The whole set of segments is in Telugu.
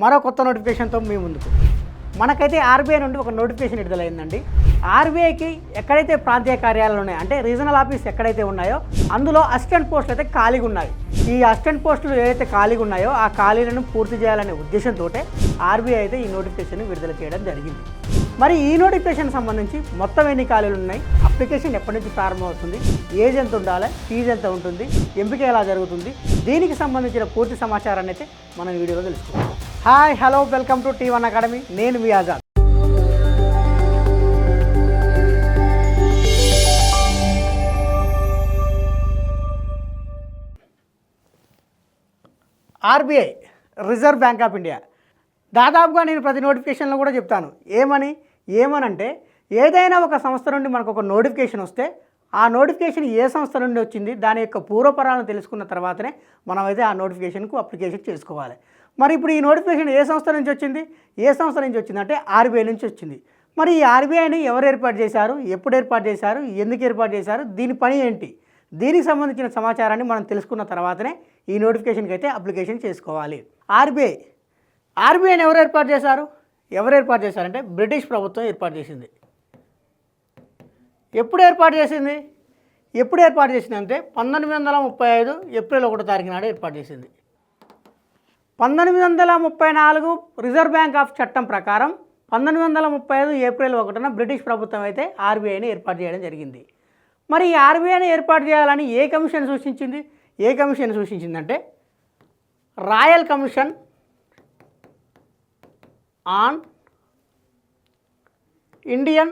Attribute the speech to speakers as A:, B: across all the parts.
A: మరో కొత్త నోటిఫికేషన్తో మీ ముందుకు. మనకైతే ఆర్బీఐ నుండి ఒక నోటిఫికేషన్ విడుదలైందండి. ఆర్బీఐకి ఎక్కడైతే ప్రాంతీయ కార్యాలయాలు ఉన్నాయో, అంటే రీజనల్ ఆఫీస్ ఎక్కడైతే ఉన్నాయో అందులో అసిస్టెంట్ పోస్టులు అయితే ఖాళీగా ఉన్నాయి. ఈ అసిస్టెంట్ పోస్టులు ఏదైతే ఖాళీగా ఉన్నాయో ఆ ఖాళీలను పూర్తి చేయాలనే ఉద్దేశంతో ఆర్బీఐ అయితే ఈ నోటిఫికేషన్ విడుదల చేయడం జరిగింది. మరి ఈ నోటిఫికేషన్ సంబంధించి మొత్తం ఎన్ని ఖాళీలు ఉన్నాయి, అప్లికేషన్ ఎప్పటి నుంచి ప్రారంభమవుతుంది, ఏజ్ ఎంత ఉండాలి, ఫీజు ఎంత ఉంటుంది, ఎంపిక ఎలా జరుగుతుంది, దీనికి సంబంధించిన పూర్తి సమాచారాన్ని అయితే మనం ఈ వీడియోలో తెలుసుకుందాం. Hi, hello, welcome to T1 academy. నేను మీ Azad. RBI, reserve bank of India, దాదాపుగా నేను ప్రతి నోటిఫికేషన్లో కూడా చెప్తాను ఏమనంటే ఏదైనా ఒక సంస్థ నుండి మనకు ఒక నోటిఫికేషన్ వస్తే ఆ నోటిఫికేషన్ ఏ సంస్థ నుండి వచ్చింది, దాని యొక్క పూర్వపరాలను తెలుసుకున్న తర్వాతనే మనమైతే ఆ నోటిఫికేషన్కు అప్లికేషన్ చేసుకోవాలి. మరి ఇప్పుడు ఈ నోటిఫికేషన్ ఏ సంస్థ నుంచి వచ్చింది, అంటే ఆర్బీఐ నుంచి వచ్చింది. మరి ఈ ఆర్బీఐని ఎవరు ఏర్పాటు చేశారు, ఎప్పుడు ఏర్పాటు చేశారు, ఎందుకు ఏర్పాటు చేశారు, దీని పని ఏంటి, దీనికి సంబంధించిన సమాచారాన్ని మనం తెలుసుకున్న తర్వాతనే ఈ నోటిఫికేషన్కి అయితే అప్లికేషన్ చేసుకోవాలి. ఆర్బీఐని ఎవరు ఏర్పాటు చేశారంటే బ్రిటిష్ ప్రభుత్వం ఏర్పాటు చేసింది. ఎప్పుడు ఏర్పాటు చేసింది అంటే 1935 ఏప్రిల్ 1వ తారీఖు నాడు ఏర్పాటు చేసింది. 1934 రిజర్వ్ బ్యాంక్ ఆఫ్ చట్టం ప్రకారం 1935 ఏప్రిల్ 1న బ్రిటిష్ ప్రభుత్వం అయితే ఆర్బీఐని ఏర్పాటు చేయడం జరిగింది. మరి ఈ ఆర్బీఐని ఏర్పాటు చేయాలని ఏ కమిషన్ సూచించిందంటే royal commission on Indian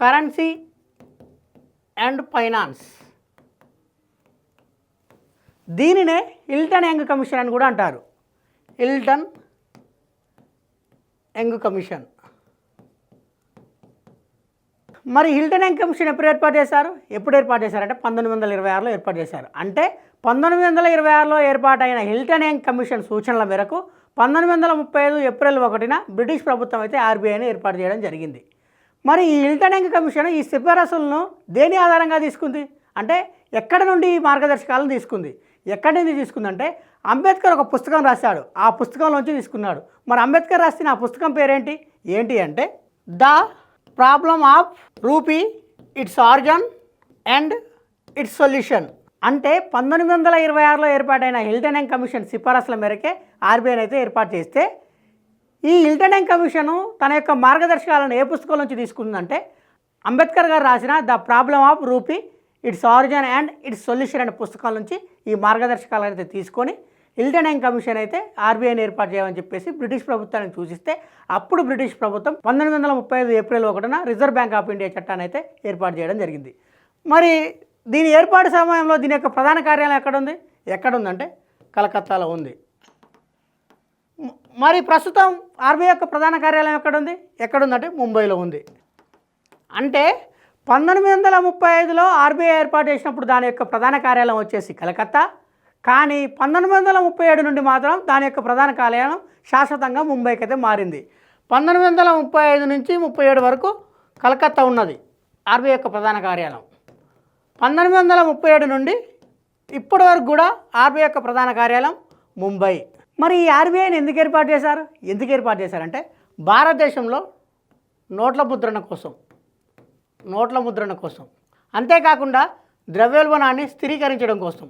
A: currency and finance. దీనినే హిల్టన్ యంగ్ కమిషన్ అని కూడా అంటారు. Hilton Young commission. మరి హిల్టన్ యంగ్ కమిషన్ ఎప్పుడు ఏర్పాటు చేశారంటే 1926లో ఏర్పాటు చేశారు. అంటే 1926లో ఏర్పాటైన హిల్టన్ యంగ్ కమిషన్ సూచనల మేరకు 1935 ఏప్రిల్ 1న బ్రిటిష్ ప్రభుత్వం అయితే ఆర్బీఐని ఏర్పాటు చేయడం జరిగింది. మరి ఈ హిల్టన్ యంగ్ కమిషన్ ఈ సిఫారసులను దేని ఆధారంగా తీసుకుంది అంటే ఎక్కడి నుండి ఈ మార్గదర్శకాలను తీసుకుంది, ఎక్కడి నుంచి తీసుకుందంటే అంబేద్కర్ ఒక పుస్తకం రాశాడు, ఆ పుస్తకంలోంచి తీసుకున్నాడు. మరి అంబేద్కర్ రాసిన ఆ పుస్తకం పేరేంటి అంటే the problem of rupee, its origin and it's solution. అంటే 1926లో ఏర్పాటైన హిల్టన్ యంగ్ కమిషన్ సిఫారసుల మేరకే ఆర్బీఐని అయితే ఏర్పాటు చేస్తే ఈ హిల్టన్ యంగ్ కమిషను తన యొక్క మార్గదర్శకాలను ఏ పుస్తకం నుంచి తీసుకుందంటే అంబేద్కర్ గారు రాసిన the problem of rupee, its origin and it's solution అనే పుస్తకాల నుంచి ఈ మార్గదర్శకాలను అయితే తీసుకొని హిల్టన్ యంగ్ కమిషన్ అయితే ఆర్బీఐని ఏర్పాటు చేయమని చెప్పేసి బ్రిటిష్ ప్రభుత్వాన్ని సూచిస్తే అప్పుడు బ్రిటిష్ ప్రభుత్వం 1935 ఏప్రిల్ 1న రిజర్వ్ బ్యాంక్ ఆఫ్ ఇండియా చట్టాన్ని అయితే ఏర్పాటు చేయడం జరిగింది. మరి దీని ఏర్పాటు సమయంలో దీని యొక్క ప్రధాన కార్యాలయం ఎక్కడుందంటే కలకత్తాలో ఉంది. మరి ప్రస్తుతం ఆర్బీఐ యొక్క ప్రధాన కార్యాలయం ఎక్కడుందంటే ముంబైలో ఉంది. అంటే 1935లో ఆర్బీఐ ఏర్పాటు చేసినప్పుడు దాని యొక్క ప్రధాన కార్యాలయం వచ్చేసి కలకత్తా, కానీ 1937 నుండి మాత్రం దాని యొక్క ప్రధాన కార్యాలయం శాశ్వతంగా ముంబైకి అయితే మారింది. 1935 నుంచి 37 వరకు కలకత్తా ఉన్నది ఆర్బీఐ యొక్క ప్రధాన కార్యాలయం. 1937 నుండి ఇప్పటి వరకు కూడా ఆర్బీఐ యొక్క ప్రధాన కార్యాలయం ముంబై. మరి ఈ ఆర్బీఐని ఎందుకు ఏర్పాటు చేశారంటే భారతదేశంలో నోట్ల ముద్రణ కోసం, అంతేకాకుండా ద్రవ్యోల్బణాన్ని స్థిరీకరించడం కోసం,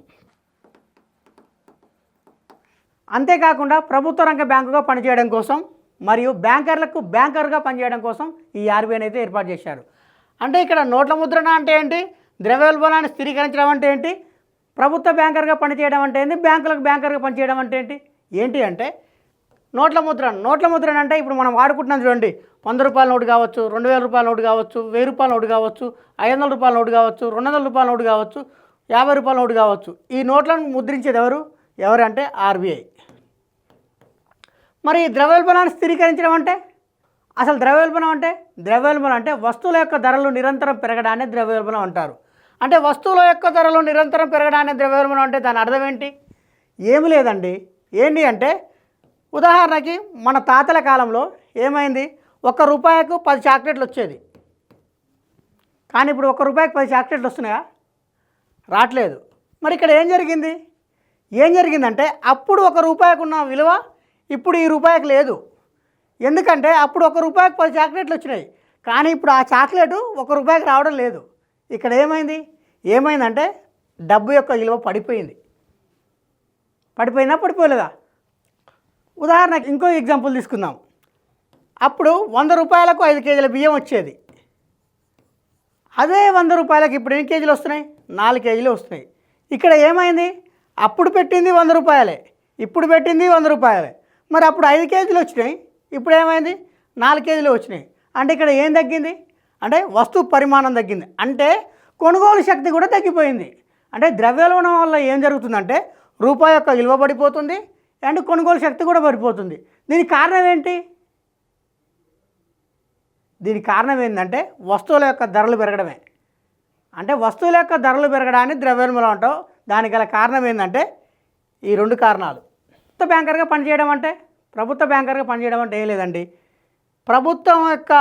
A: అంతేకాకుండా ప్రభుత్వ రంగ బ్యాంకుగా పనిచేయడం కోసం, మరియు బ్యాంకర్లకు బ్యాంకర్గా పనిచేయడం కోసం ఈ ఆర్బీఐని అయితే ఏర్పాటు చేశారు. అంటే ఇక్కడ నోట్ల ముద్రణ అంటే ఏంటి, ద్రవ్యోల్బణాన్ని స్థిరీకరించడం అంటే ఏంటి, ప్రభుత్వ బ్యాంకర్గా పనిచేయడం అంటే ఏంటి, బ్యాంకులకు బ్యాంకర్గా పనిచేయడం అంటే ఏంటి అంటే నోట్ల ముద్రణ అంటే ఇప్పుడు మనం వాడుకుంటున్నాం చూడండి, 100 రూపాయల నోటు కావచ్చు, 2000 రూపాయల నోటు కావచ్చు, 1000 రూపాయల నోటు కావచ్చు, 500 రూపాయల నోటు కావచ్చు, 200 రూపాయల నోటు కావచ్చు, 50 రూపాయల నోటు కావచ్చు. ఈ నోట్లను ముద్రించేది ఎవరు అంటే ఆర్బీఐ. మరి ద్రవ్యోల్బణాన్ని స్థిరీకరించడం అంటే అసలు ద్రవ్యోల్బణం అంటే వస్తువుల యొక్క ధరలు నిరంతరం పెరగడాన్ని ద్రవ్యోల్బణం అంటారు. అంటే వస్తువుల యొక్క ధరలు నిరంతరం పెరగడాన్ని ద్రవ్యోల్బణం అంటే దాని అర్థం ఏంటి? ఏమి లేదండి. ఏంటి అంటే ఉదాహరణకి మన తాతల కాలంలో ఏమైంది, 1 రూపాయకు 10 చాక్లెట్లు వచ్చేది. కానీ ఇప్పుడు 1 రూపాయకి 10 చాక్లెట్లు వస్తున్నాయా? రావట్లేదు. మరి ఇక్కడ ఏం జరిగింది? ఏం జరిగిందంటే అప్పుడు ₹1 ఉన్న విలువ ఇప్పుడు ఈ రూపాయికి లేదు. ఎందుకంటే అప్పుడు ₹1 10 చాక్లెట్లు వచ్చినాయి, కానీ ఇప్పుడు ఆ చాక్లెట్ ₹1 రావడం లేదు. ఇక్కడ ఏమైందంటే డబ్బు యొక్క విలువ పడిపోయింది. పడిపోయిందా పడిపోలేదా? ఉదాహరణకి ఇంకో ఎగ్జాంపుల్ తీసుకుందాం. అప్పుడు ₹100కు 5 కేజీల బియ్యం వచ్చేది. అదే ₹100కి ఇప్పుడు ఎన్ని కేజీలు వస్తున్నాయి? 4 కేజీలు వస్తున్నాయి. ఇక్కడ ఏమైంది? అప్పుడు పెట్టింది ₹100, ఇప్పుడు పెట్టింది ₹100. మరి అప్పుడు 5 కేజీలు వచ్చినాయి, ఇప్పుడు ఏమైంది? 4 కేజీలు వచ్చినాయి. అంటే ఇక్కడ ఏం తగ్గింది? అంటే వస్తువు పరిమాణం తగ్గింది, అంటే కొనుగోలు శక్తి కూడా తగ్గిపోయింది. అంటే ద్రవ్యోల్బణం వల్ల ఏం జరుగుతుందంటే రూపాయి యొక్క విలువ పడిపోతుంది అండ్ కొనుగోలు శక్తి కూడా పడిపోతుంది. దీనికి కారణం ఏంటి? దీనికి కారణం ఏంటంటే వస్తువుల యొక్క ధరలు పెరగడమే. అంటే వస్తువుల యొక్క ధరలు పెరగడాన్ని ద్రవ్యోల్బణం అంటాం. దానికి గల కారణం ఏంటంటే ఈ 2 కారణాలు. ప్రభుత్వ బ్యాంకర్గా పనిచేయడం అంటే ఏం లేదండి, ప్రభుత్వం యొక్క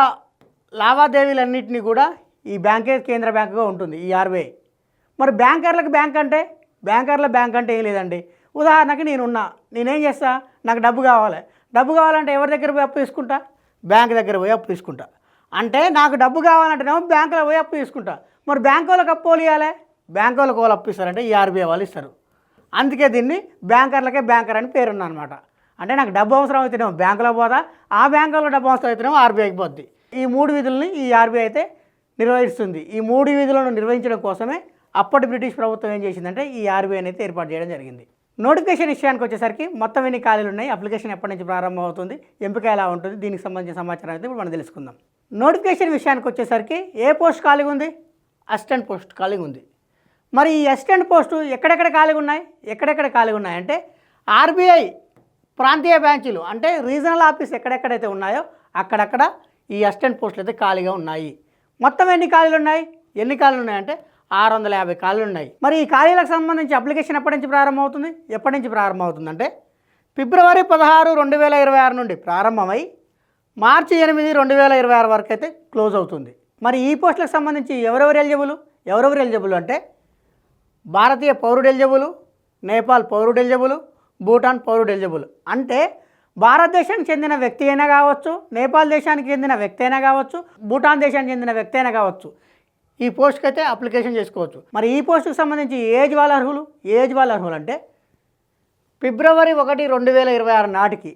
A: లావాదేవీలన్నింటినీ కూడా ఈ బ్యాంకే కేంద్ర బ్యాంకుగా ఉంటుంది, ఈ RBI. మరి బ్యాంకర్ల బ్యాంక్ అంటే ఏం లేదండి. ఉదాహరణకి నేనేం చేస్తా, నాకు డబ్బు కావాలంటే ఎవరి దగ్గర పోయి అప్పు తీసుకుంటా? బ్యాంక్ దగ్గర పోయి అప్పు తీసుకుంటా. అంటే నాకు డబ్బు కావాలంటేనేమో బ్యాంకులో పోయి అప్పు తీసుకుంటా. మరి బ్యాంకు వాళ్ళకి అప్పు ఇవ్వాలి, బ్యాంకు వాళ్ళకి వాళ్ళు అప్పు ఇస్తారంటే ఈ RBI వాళ్ళు ఇస్తారు. అందుకే దీన్ని బ్యాంకర్లకే బ్యాంకర్ అని పేరున్నా అనమాట. అంటే నాకు డబ్బు అవసరం అయితేనేమో బ్యాంకులో పోదా, ఆ బ్యాంకులో డబ్బు అవసరం అయితేనేమో RBIకి పోద్ది. ఈ 3 విధులని ఈ RBI అయితే నిర్వహిస్తుంది. ఈ 3 విధులను నిర్వహించడం కోసమే అప్పటి బ్రిటిష్ ప్రభుత్వం ఏం చేసిందంటే ఈ RBI అయితే ఏర్పాటు చేయడం జరిగింది. నోటిఫికేషన్ విషయానికి వచ్చేసరికి మొత్తం ఎన్ని ఖాళీలు ఉన్నాయి, అప్లికేషన్ ఎప్పటి నుంచి ప్రారంభం అవుతుంది, ఎంపిక ఎలా ఉంటుంది, దీనికి సంబంధించిన సమాచారం అయితే ఇప్పుడు మనం తెలుసుకుందాం. నోటిఫికేషన్ విషయానికి వచ్చేసరికి ఏ పోస్ట్ ఖాళీగా ఉంది? అసిస్టెంట్ పోస్ట్ ఖాళీగా ఉంది. మరి ఈ అసిస్టెంట్ పోస్టు ఎక్కడెక్కడ ఖాళీగా ఉన్నాయి అంటే RBI ప్రాంతీయ బ్రాంచీలు అంటే రీజనల్ ఆఫీస్ ఎక్కడెక్కడైతే ఉన్నాయో అక్కడక్కడ ఈ అసిస్టెంట్ పోస్టులు అయితే ఖాళీగా ఉన్నాయి. మొత్తం ఎన్ని ఖాళీలు ఉన్నాయంటే 650 ఖాళీలు ఉన్నాయి. మరి ఈ ఖాళీలకు సంబంధించి అప్లికేషన్ ఎప్పటి నుంచి ప్రారంభమవుతుంది అంటే ఫిబ్రవరి 16, 2026 నుండి ప్రారంభమై మార్చి 8, 2026 వరకు అయితే క్లోజ్ అవుతుంది. మరి ఈ పోస్టులకు సంబంధించి ఎవరెవరు ఎలిజిబుల్ అంటే భారతీయ పౌరుడు ఎలిజిబుల్, నేపాల్ పౌరుడు ఎలిజిబుల్, భూటాన్ పౌరుడు ఎలిజిబుల్. అంటే భారతదేశానికి చెందిన వ్యక్తి అయినా కావచ్చు, నేపాల్ దేశానికి చెందిన వ్యక్తి అయినా కావచ్చు, భూటాన్ దేశానికి చెందిన వ్యక్తి అయినా కావచ్చు, ఈ పోస్ట్కి అయితే అప్లికేషన్ చేసుకోవచ్చు. మరి ఈ పోస్టుకు సంబంధించి ఏజ్ వాళ్ళ అర్హులు అంటే ఫిబ్రవరి 1, 2026 నాటికి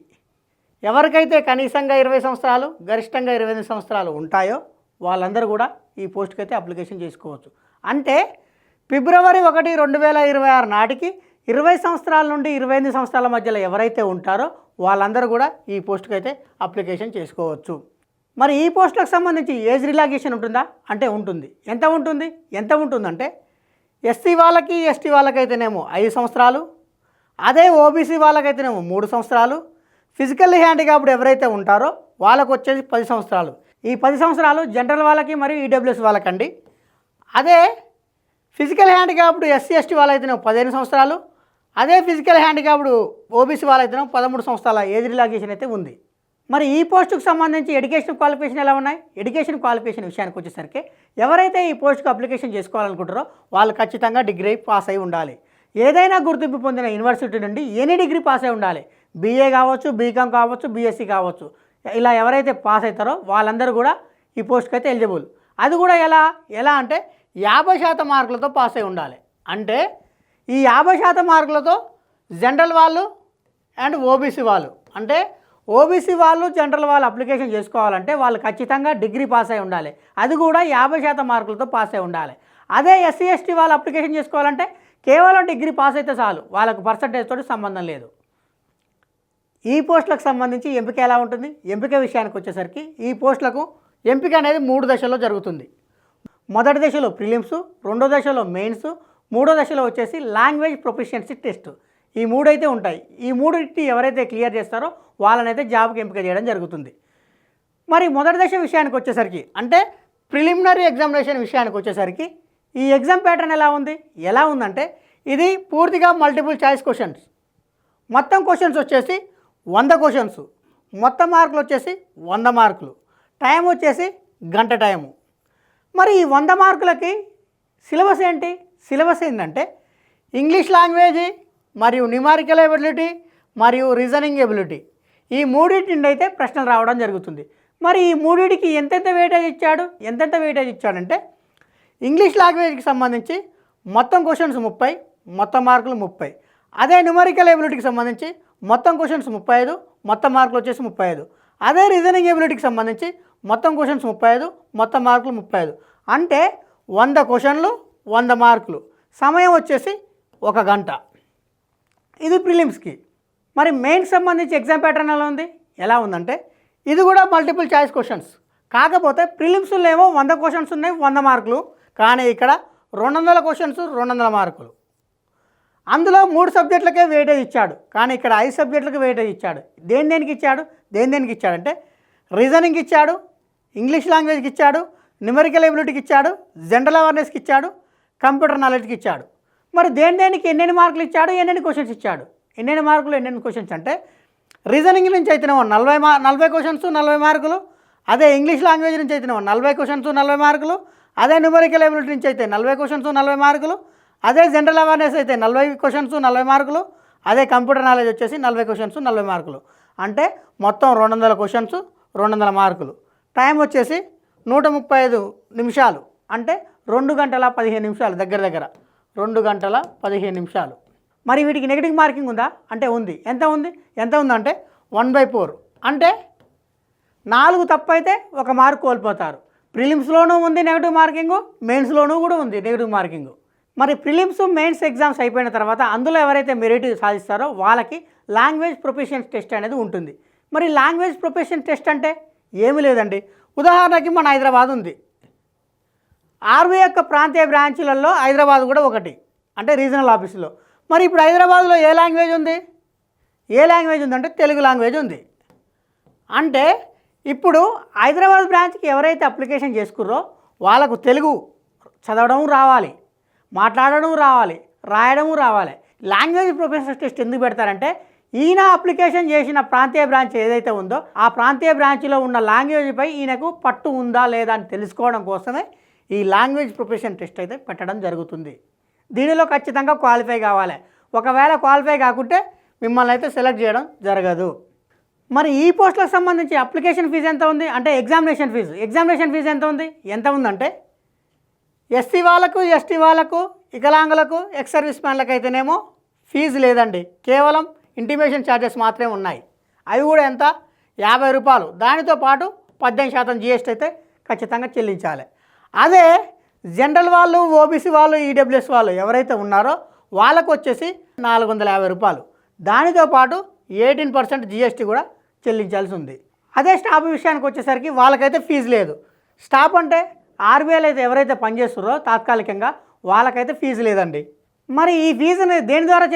A: ఎవరికైతే కనీసంగా 20 సంవత్సరాలు గరిష్టంగా 28 సంవత్సరాలు ఉంటాయో వాళ్ళందరూ కూడా ఈ పోస్ట్కి అయితే అప్లికేషన్ చేసుకోవచ్చు. అంటే ఫిబ్రవరి 1, 2026 నాటికి 20 సంవత్సరాల నుండి 28 సంవత్సరాల మధ్యలో ఎవరైతే ఉంటారో వాళ్ళందరూ కూడా ఈ పోస్ట్కి అయితే అప్లికేషన్ చేసుకోవచ్చు. మరి ఈ పోస్టులకు సంబంధించి ఏజ్ రిలాక్సేషన్ ఉంటుందా అంటే ఉంటుంది. ఎంత ఉంటుందంటే ఎస్సీ వాళ్ళకి ఎస్టీ వాళ్ళకైతేనేమో 5 సంవత్సరాలు, అదే ఓబీసీ వాళ్ళకైతేనేమో 3 సంవత్సరాలు, ఫిజికల్ హ్యాండిక్యాప్డ్ ఎవరైతే ఉంటారో వాళ్ళకు వచ్చేసి 10 సంవత్సరాలు. ఈ 10 సంవత్సరాలు జనరల్ వాళ్ళకి మరియు ఈడబ్ల్యూఎస్ వాళ్ళకండి. అదే ఫిజికల్ హ్యాండిక్యాప్డ్ ఎస్సీ ఎస్టీ వాళ్ళైతేనేమో 15 సంవత్సరాలు, అదే ఫిజికల్ హ్యాండిక్యాప్డ్ ఓబీసీ వాళ్ళైతేనేమో 13 సంవత్సరాల ఏజ్ రిలాక్సేషన్ అయితే ఉంది. మరి ఈ పోస్టుకు సంబంధించి ఎడ్యుకేషన్ క్వాలిఫికేషన్ ఎలా ఉన్నాయి? ఎడ్యుకేషన్ క్వాలిఫికేషన్ విషయానికి వచ్చేసరికి ఎవరైతే ఈ పోస్టుకు అప్లికేషన్ చేసుకోవాలనుకుంటారో వాళ్ళు ఖచ్చితంగా డిగ్రీ పాస్ అయి ఉండాలి. ఏదైనా గుర్తింపు పొందిన యూనివర్సిటీ నుండి ఎనీ డిగ్రీ పాస్ అయి ఉండాలి. BA కావచ్చు, బీకామ్ కావచ్చు, BSc కావచ్చు. ఇలా ఎవరైతే పాస్ అవుతారో వాళ్ళందరూ కూడా ఈ పోస్ట్కి అయితే ఎలిజిబుల్. అది కూడా ఎలా అంటే 50% మార్కులతో పాస్ అయి ఉండాలి. అంటే ఈ 50% మార్కులతో జనరల్ వాళ్ళు అండ్ ఓబీసీ వాళ్ళు, అంటే ఓబీసీ వాళ్ళు జనరల్ వాళ్ళు అప్లికేషన్ చేసుకోవాలంటే వాళ్ళు ఖచ్చితంగా డిగ్రీ పాస్ అయి ఉండాలి. అది కూడా 50% మార్కులతో పాస్ అయి ఉండాలి. అదే ఎస్సీ ఎస్టీ వాళ్ళు అప్లికేషన్ చేసుకోవాలంటే కేవలం డిగ్రీ పాస్ అయితే చాలు, వాళ్ళకు పర్సంటేజ్ తోటి సంబంధం లేదు. ఈ పోస్టులకు సంబంధించి ఎంపిక ఎలా ఉంటుంది? ఎంపిక విషయానికి వచ్చేసరికి ఈ పోస్టులకు ఎంపిక అనేది 3 దశల్లో జరుగుతుంది. మొదటి దశలో ప్రిలిమ్స్, రెండో దశలో మెయిన్స్, మూడో దశలో వచ్చేసి లాంగ్వేజ్ ప్రొఫిషియన్సీ టెస్ట్. ఈ 3 అయితే ఉంటాయి. ఈ 3 ఎవరైతే క్లియర్ చేస్తారో వాళ్ళనైతే జాబ్కి ఎంపిక చేయడం జరుగుతుంది. మరి మొదటి దశ విషయానికి వచ్చేసరికి అంటే ప్రిలిమినరీ ఎగ్జామినేషన్ విషయానికి వచ్చేసరికి ఈ ఎగ్జామ్ ప్యాటర్న్ ఎలా ఉందంటే ఇది పూర్తిగా మల్టిపుల్ చాయిస్ క్వశ్చన్స్. మొత్తం క్వశ్చన్స్ వచ్చేసి 100 క్వశ్చన్స్, మొత్తం మార్కులు వచ్చేసి 100 మార్కులు, టైం వచ్చేసి గంట టైము. మరి ఈ 100 మార్కులకి సిలబస్ ఏంటంటే ఇంగ్లీష్ లాంగ్వేజ్, మరియు న్యూమారికల్ ఎబిలిటీ మరియు రీజనింగ్ ఎబిలిటీ, ఈ మూడింటి నుండి అయితే ప్రశ్నలు రావడం జరుగుతుంది. మరి ఈ మూడింటికి ఎంతెంత వెయిటేజ్ ఇచ్చాడంటే ఇంగ్లీష్ లాంగ్వేజ్కి సంబంధించి మొత్తం క్వశ్చన్స్ 30, మొత్తం మార్కులు 30. అదే న్యూమరికల్ ఎబిలిటీకి సంబంధించి మొత్తం క్వశ్చన్స్ 35, మొత్తం మార్కులు వచ్చేసి 35. అదే రీజనింగ్ ఎబిలిటీకి సంబంధించి మొత్తం క్వశ్చన్స్ 35, మొత్తం మార్కులు 35. అంటే 100 క్వశ్చన్లు 100 మార్కులు, సమయం వచ్చేసి 1 గంట. ఇది ప్రిలిమ్స్కి. మరి మెయిన్స్ సంబంధించి ఎగ్జామ్ ప్యాటర్న్ ఎలా ఉందంటే ఇది కూడా మల్టిపుల్ చాయిస్ క్వశ్చన్స్. కాకపోతే ప్రిలిమ్స్లో ఏమో 100 క్వశ్చన్స్ ఉన్నాయి, 100 మార్కులు. కానీ ఇక్కడ 200 క్వశ్చన్స్ 200 మార్కులు. అందులో 3 సబ్జెక్టులకే వెయిటేజ్ ఇచ్చాడు, కానీ ఇక్కడ 5 సబ్జెక్టులకు వెయిటేజ్ ఇచ్చాడు. దేనికి ఇచ్చాడంటే రీజనింగ్ ఇచ్చాడు, ఇంగ్లీష్ లాంగ్వేజ్కి ఇచ్చాడు, న్యూమరికల్ ఎబిలిటీకి ఇచ్చాడు, జనరల్ అవేర్నెస్కి ఇచ్చాడు, కంప్యూటర్ నాలెడ్జ్కి ఇచ్చాడు. మరి దేనికి ఎన్నెన్ని మార్కులు ఇచ్చాడు, ఎన్నెన్ని క్వశ్చన్స్ ఇచ్చాడు? ఎన్నెన్ని మార్కులు ఎన్నెన్ని క్వశ్చన్స్ అంటే రీజనింగ్ నుంచి అయితేనేమో 40 క్వశ్చన్స్ 40 మార్కులు. అదే ఇంగ్లీష్ లాంగ్వేజ్ నుంచి అయితేనేమో 40 క్వశ్చన్స్ 40 మార్కులు. అదే న్యూమరికల్ ఎబిలిటీ నుంచి అయితే 40 క్వశ్చన్స్ 40 మార్కులు. అదే జనరల్ అవేర్నెస్ అయితే 40 క్వశ్చన్స్ 40 మార్కులు. అదే కంప్యూటర్ నాలెడ్జ్ వచ్చేసి 40 క్వశ్చన్స్ 40 మార్కులు. అంటే మొత్తం 200 క్వశ్చన్స్ 200 మార్కులు. టైం వచ్చేసి 135 నిమిషాలు, అంటే 2 గంటల 15 నిమిషాలు, దగ్గర 2 గంటల 15 నిమిషాలు. మరి వీటికి నెగిటివ్ మార్కింగ్ ఉందా అంటే ఉంది. ఎంత ఉందంటే 1/4. అంటే 4 తప్పు అయితే 1 మార్కు కోల్పోతారు. ప్రిలిమ్స్లోనూ ఉంది నెగిటివ్ మార్కింగు, మెయిన్స్లోనూ కూడా ఉంది నెగిటివ్ మార్కింగు. మరి ప్రిలిమ్స్ మెయిన్స్ ఎగ్జామ్స్ అయిపోయిన తర్వాత అందులో ఎవరైతే మెరిట్ సాధిస్తారో వాళ్ళకి లాంగ్వేజ్ ప్రొఫిషియన్సీ టెస్ట్ అనేది ఉంటుంది. మరి లాంగ్వేజ్ ప్రొఫిషియన్సీ టెస్ట్ అంటే ఏమీ లేదండి. ఉదాహరణకి మన హైదరాబాద్ ఉంది. ఆర్మీ యొక్క ప్రాంతీయ బ్రాంచీలలో హైదరాబాద్ కూడా ఒకటి, అంటే రీజనల్ ఆఫీసులో. మరి ఇప్పుడు హైదరాబాద్లో ఏ లాంగ్వేజ్ ఉందంటే తెలుగు లాంగ్వేజ్ ఉంది. అంటే ఇప్పుడు హైదరాబాద్ బ్రాంచ్కి ఎవరైతే అప్లికేషన్ చేసుకుర్రో వాళ్ళకు తెలుగు చదవడం రావాలి, మాట్లాడడం రావాలి, రాయడం రావాలి. లాంగ్వేజ్ ప్రొఫెషనల్ టెస్ట్ ఎందుకు పెడతారంటే ఈయన అప్లికేషన్ చేసిన ప్రాంతీయ బ్రాంచ్ ఏదైతే ఉందో ఆ ప్రాంతీయ బ్రాంచ్లో ఉన్న లాంగ్వేజ్పై ఈయనకు పట్టు ఉందా లేదా అని తెలుసుకోవడం కోసమే ఈ లాంగ్వేజ్ ప్రొఫెషనల్ టెస్ట్ అయితే పెట్టడం జరుగుతుంది. దీనిలో ఖచ్చితంగా క్వాలిఫై కావాలి. ఒకవేళ క్వాలిఫై కాకుంటే మిమ్మల్ని అయితే సెలెక్ట్ చేయడం జరగదు. మరి ఈ పోస్టులకు సంబంధించి అప్లికేషన్ ఫీజు ఎంత ఉంది అంటే ఎగ్జామినేషన్ ఫీజు ఎంత ఉందంటే ఎస్సీ వాళ్ళకు, ఎస్టీ వాళ్ళకు, వికలాంగులకు, ఎక్స్ సర్వీస్ మ్యాన్లకు అయితేనేమో ఫీజు లేదండి. కేవలం ఇంటిమేషన్ ఛార్జెస్ మాత్రమే ఉన్నాయి. అవి కూడా ఎంత? 50 రూపాయలు. దానితో పాటు 18% GST అయితే ఖచ్చితంగా చెల్లించాలి. అదే జనరల్ వాళ్ళు, ఓబీసీ వాళ్ళు, ఈడబ్ల్యూఎస్ వాళ్ళు ఎవరైతే ఉన్నారో వాళ్ళకు వచ్చేసి 450 రూపాయలు. దానితో పాటు 18% GST కూడా చెల్లించాల్సి ఉంది. అదే స్టాఫ్ విషయానికి వచ్చేసరికి వాళ్ళకైతే ఫీజు లేదు. స్టాఫ్ అంటే ఆర్బీఐలో అయితే ఎవరైతే పనిచేస్తున్నారో తాత్కాలికంగా వాళ్ళకైతే ఫీజు లేదండి. మరి ఈ ఫీజుని దేని ద్వారా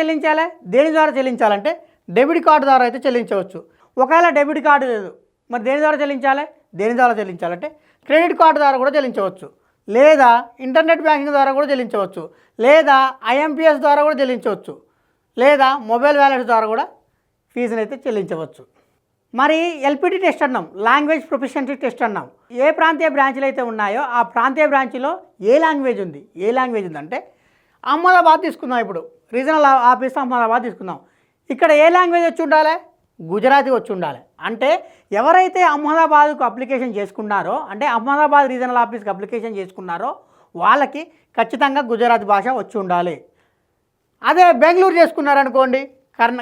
A: చెల్లించాలంటే డెబిట్ కార్డు ద్వారా అయితే చెల్లించవచ్చు. ఒకవేళ డెబిట్ కార్డు లేదు, మరి దేని ద్వారా చెల్లించాలంటే క్రెడిట్ కార్డు ద్వారా కూడా చెల్లించవచ్చు, లేదా ఇంటర్నెట్ బ్యాంకింగ్ ద్వారా కూడా చెల్లించవచ్చు, లేదా IMPS ద్వారా కూడా చెల్లించవచ్చు, లేదా మొబైల్ వ్యాలెట్ ద్వారా కూడా ఫీజుని అయితే చెల్లించవచ్చు. మరి LPT టెస్ట్ అన్నాం, లాంగ్వేజ్ ప్రొఫిషియన్సీ టెస్ట్ అన్నాం. ఏ ప్రాంతీయ బ్రాంచ్లు అయితే ఉన్నాయో ఆ ప్రాంతీయ బ్రాంచ్లో ఏ లాంగ్వేజ్ ఉందంటే అహ్మదాబాద్ తీసుకుందాం. ఇప్పుడు రీజనల్ ఆఫీస్ అహ్మదాబాద్ తీసుకుందాం. ఇక్కడ ఏ లాంగ్వేజ్ వచ్చి ఉండాలి? గుజరాతీ వచ్చి ఉండాలి. అంటే ఎవరైతే అహ్మదాబాద్కు అప్లికేషన్ చేసుకున్నారో, అంటే అహ్మదాబాద్ రీజనల్ ఆఫీస్కి అప్లికేషన్ చేసుకున్నారో వాళ్ళకి ఖచ్చితంగా గుజరాతీ భాష వచ్చి ఉండాలి. అదే బెంగళూరు చేసుకున్నారనుకోండి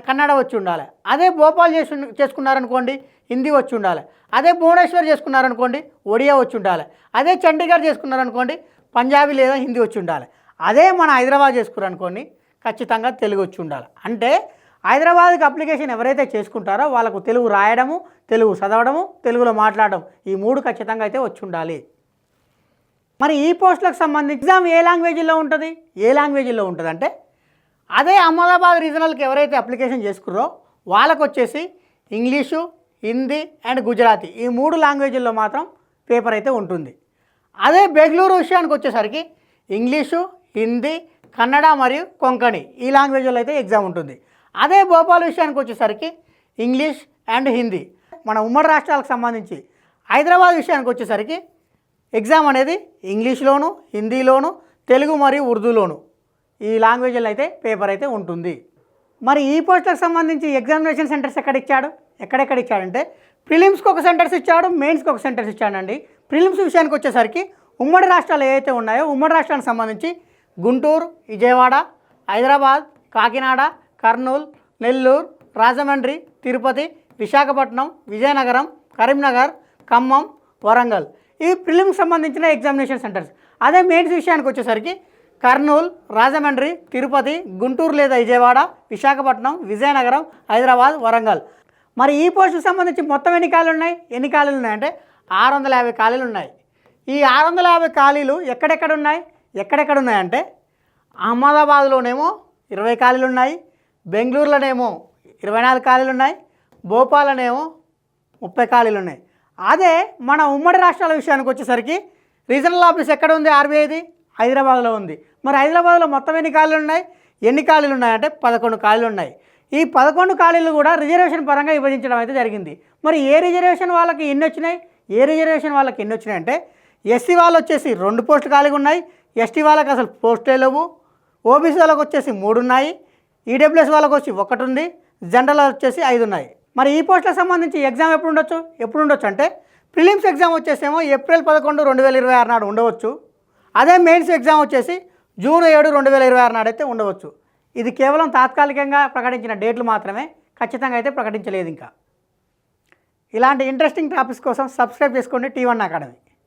A: కన్నడ వచ్చి ఉండాలి. అదే భోపాల్ చేసుకున్నారనుకోండి హిందీ వచ్చి ఉండాలి. అదే భువనేశ్వర్ చేసుకున్నారనుకోండి ఒడియా వచ్చి ఉండాలి. అదే చండీగఢ్ చేసుకున్నారనుకోండి పంజాబీ లేదా హిందీ వచ్చి ఉండాలి. అదే మన హైదరాబాద్ చేసుకున్నారనుకోండి ఖచ్చితంగా తెలుగు వచ్చి ఉండాలి. అంటే హైదరాబాద్కి అప్లికేషన్ ఎవరైతే చేసుకుంటారో వాళ్ళకు తెలుగు రాయడము, తెలుగు చదవడము, తెలుగులో మాట్లాడడం ఈ 3 ఖచ్చితంగా అయితే వచ్చి ఉండాలి. మరి ఈ పోస్టులకు సంబంధించి ఎగ్జామ్ ఏ లాంగ్వేజ్లో ఉంటుంది అంటే అదే అహ్మదాబాద్ రీజనల్కి ఎవరైతే అప్లికేషన్ చేసుకున్నారో వాళ్ళకు వచ్చేసి ఇంగ్లీషు, హిందీ అండ్ గుజరాతీ ఈ 3 లాంగ్వేజ్ల్లో మాత్రం పేపర్ అయితే ఉంటుంది. అదే బెంగళూరు విషయానికి వచ్చేసరికి ఇంగ్లీషు, హిందీ, కన్నడ మరియు కొంకణి ఈ లాంగ్వేజ్లో అయితే ఎగ్జామ్ ఉంటుంది. అదే భోపాల్ విషయానికి వచ్చేసరికి ఇంగ్లీష్ అండ్ హిందీ. మన ఉమ్మడి రాష్ట్రాలకు సంబంధించి హైదరాబాద్ విషయానికి వచ్చేసరికి ఎగ్జామ్ అనేది ఇంగ్లీష్లోను, హిందీలోను, తెలుగు మరియు ఉర్దూలోను ఈ లాంగ్వేజ్లో అయితే పేపర్ అయితే ఉంటుంది. మరి ఈ పోస్టులకు సంబంధించి ఎగ్జామినేషన్ సెంటర్స్ ఎక్కడెక్కడ ఇచ్చాడంటే ప్రిలిమ్స్కి ఒక సెంటర్స్ ఇచ్చాడు, మెయిన్స్కి ఒక సెంటర్స్ ఇచ్చాడండి. ప్రిలిమ్స్ విషయానికి వచ్చేసరికి ఉమ్మడి రాష్ట్రాలు ఏవైతే ఉన్నాయో ఉమ్మడి రాష్ట్రానికి సంబంధించి గుంటూరు, విజయవాడ, హైదరాబాద్, కాకినాడ, కర్నూలు, నెల్లూరు, రాజమండ్రి, తిరుపతి, విశాఖపట్నం, విజయనగరం, కరీంనగర్, ఖమ్మం, వరంగల్ ఇవి ప్రిలిమ్స్ సంబంధించిన ఎగ్జామినేషన్ సెంటర్స్. అదే మెయిన్స్ విషయానికి వచ్చేసరికి కర్నూలు, రాజమండ్రి, తిరుపతి, గుంటూరు లేదా విజయవాడ, విశాఖపట్నం, విజయనగరం, హైదరాబాద్, వరంగల్. మరి ఈ పోస్టుకు సంబంధించి మొత్తం ఎన్ని ఖాళీలు ఉన్నాయంటే 650 ఖాళీలు ఉన్నాయి. ఈ 650 ఖాళీలు ఎక్కడెక్కడ ఉన్నాయంటే అహ్మదాబాద్లోనేమో 20 ఖాళీలు ఉన్నాయి, బెంగళూరులోనేమో 24 ఖాళీలు ఉన్నాయి, భోపాల్లోనేమో 30 ఖాళీలు ఉన్నాయి. అదే మన ఉమ్మడి రాష్ట్రాల విషయానికి వచ్చేసరికి రీజనల్ ఆఫీస్ ఎక్కడ ఉంది ఆర్బీఐది? హైదరాబాద్లో ఉంది. మరి హైదరాబాద్లో మొత్తం ఎన్ని ఖాళీలు ఉన్నాయంటే 11 ఖాళీలు ఉన్నాయి. ఈ 11 ఖాళీలు కూడా రిజర్వేషన్ పరంగా విభజించడం అయితే జరిగింది. మరి ఏ రిజర్వేషన్ వాళ్ళకి ఎన్ని వచ్చినాయి అంటే ఎస్సీ వాళ్ళు వచ్చేసి 2 పోస్టులు ఖాళీగా ఉన్నాయి, ఎస్టీ వాళ్ళకి అసలు పోస్టే లేవు, ఓబీసీ వాళ్ళకి వచ్చేసి 3 ఉన్నాయి, ఈడబ్ల్యూఎస్ వాళ్ళకి వచ్చి 1 ఉంది, జనరల్ వచ్చేసి 5 ఉన్నాయి. మరి ఈ పోస్టులకు సంబంధించి ఎగ్జామ్ ఎప్పుడు ఉండొచ్చు అంటే ప్రిలిమ్స్ ఎగ్జామ్ వచ్చేసేమో ఏప్రిల్ 11, 2026 నాడు ఉండవచ్చు. అదే మెయిన్స్ ఎగ్జామ్ వచ్చేసి జూన్ 7, 2026 నాడు అయితే ఉండవచ్చు. ఇది కేవలం తాత్కాలికంగా ప్రకటించిన డేట్లు మాత్రమే, ఖచ్చితంగా అయితే ప్రకటించలేదు. ఇంకా ఇలాంటి ఇంట్రెస్టింగ్ టాపిక్స్ కోసం సబ్స్క్రైబ్ చేసుకోండి T1 అకాడమీ.